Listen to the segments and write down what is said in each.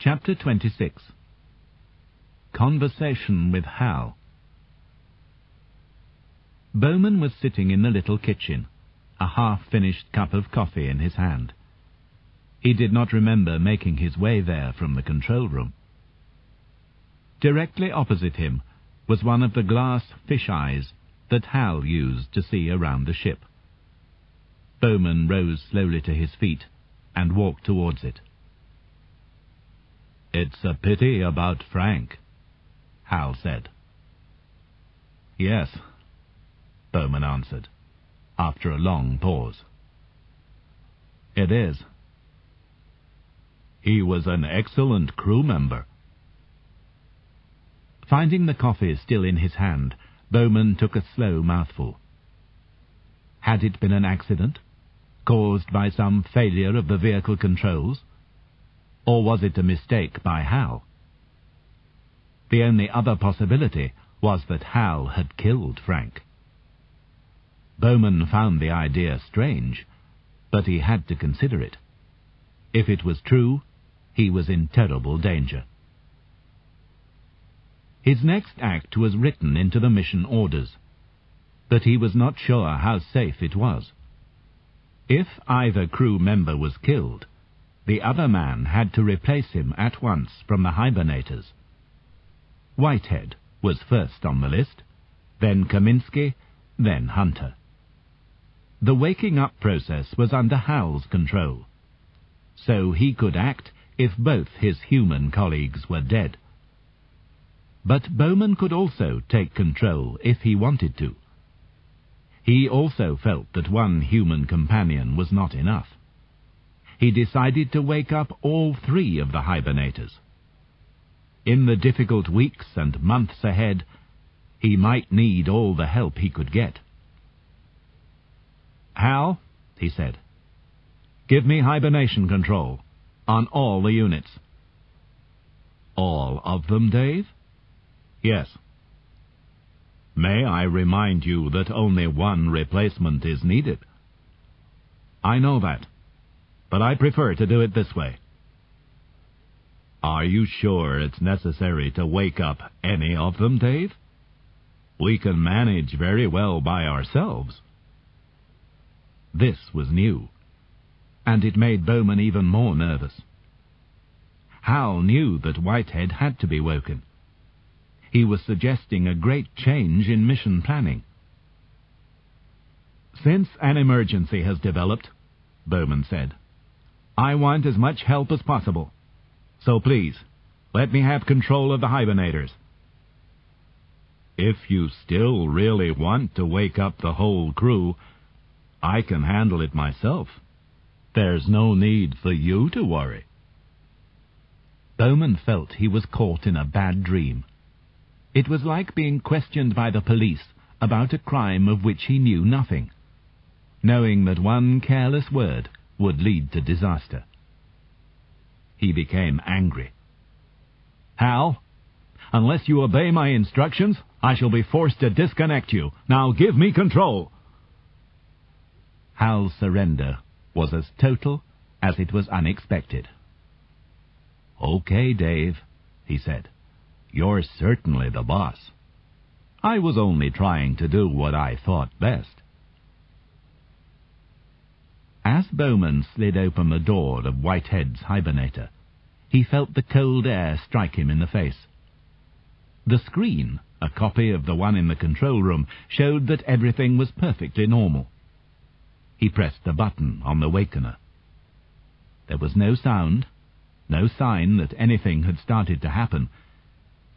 Chapter 26. Conversation with Hal. Bowman was sitting in the little kitchen, a half-finished cup of coffee in his hand. He did not remember making his way there from the control room. Directly opposite him was one of the glass fish-eyes that Hal used to see around the ship. Bowman rose slowly to his feet and walked towards it. "It's a pity about Frank," Hal said. "Yes," Bowman answered, after a long pause. "It is. He was an excellent crew member." Finding the coffee still in his hand, Bowman took a slow mouthful. Had it been an accident, caused by some failure of the vehicle controls? Or was it a mistake by Hal? The only other possibility was that Hal had killed Frank. Bowman found the idea strange, but he had to consider it. If it was true, he was in terrible danger. His next act was written into the mission orders, but he was not sure how safe it was. If either crew member was killed, the other man had to replace him at once from the hibernators. Whitehead was first on the list, then Kaminsky, then Hunter. The waking up process was under Hal's control, so he could act if both his human colleagues were dead. But Bowman could also take control if he wanted to. He also felt that one human companion was not enough. He decided to wake up all three of the hibernators. In the difficult weeks and months ahead, he might need all the help he could get. "Hal," he said, "give me hibernation control on all the units." "All of them, Dave?" "Yes." "May I remind you that only one replacement is needed?" "I know that, but I prefer to do it this way." "Are you sure it's necessary to wake up any of them, Dave? We can manage very well by ourselves." This was new, and it made Bowman even more nervous. Hal knew that Whitehead had to be woken. He was suggesting a great change in mission planning. "Since an emergency has developed," Bowman said, "I want as much help as possible. So please, let me have control of the hibernators." "If you still really want to wake up the whole crew, I can handle it myself. There's no need for you to worry." Bowman felt he was caught in a bad dream. It was like being questioned by the police about a crime of which he knew nothing, knowing that one careless word would lead to disaster. He became angry. "Hal, unless you obey my instructions, I shall be forced to disconnect you. Now give me control." Hal's surrender was as total as it was unexpected. "Okay, Dave," he said. "You're certainly the boss. I was only trying to do what I thought best." As Bowman slid open the door of Whitehead's hibernator, he felt the cold air strike him in the face. The screen, a copy of the one in the control room, showed that everything was perfectly normal. He pressed the button on the wakener. There was no sound, no sign that anything had started to happen,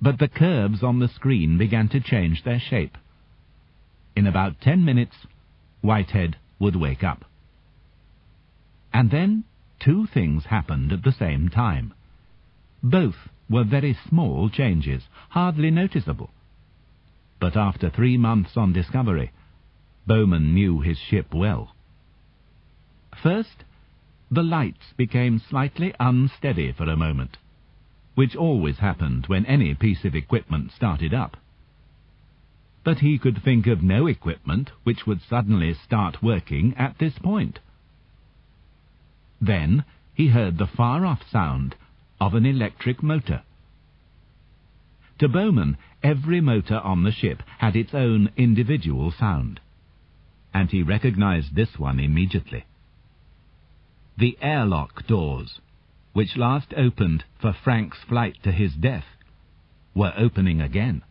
but the curves on the screen began to change their shape. In about 10 minutes, Whitehead would wake up. And then two things happened at the same time. Both were very small changes, hardly noticeable. But after 3 months on Discovery, Bowman knew his ship well. First, the lights became slightly unsteady for a moment, which always happened when any piece of equipment started up. But he could think of no equipment which would suddenly start working at this point. Then he heard the far-off sound of an electric motor. To Bowman, every motor on the ship had its own individual sound, and he recognized this one immediately. The airlock doors, which last opened for Frank's flight to his death, were opening again.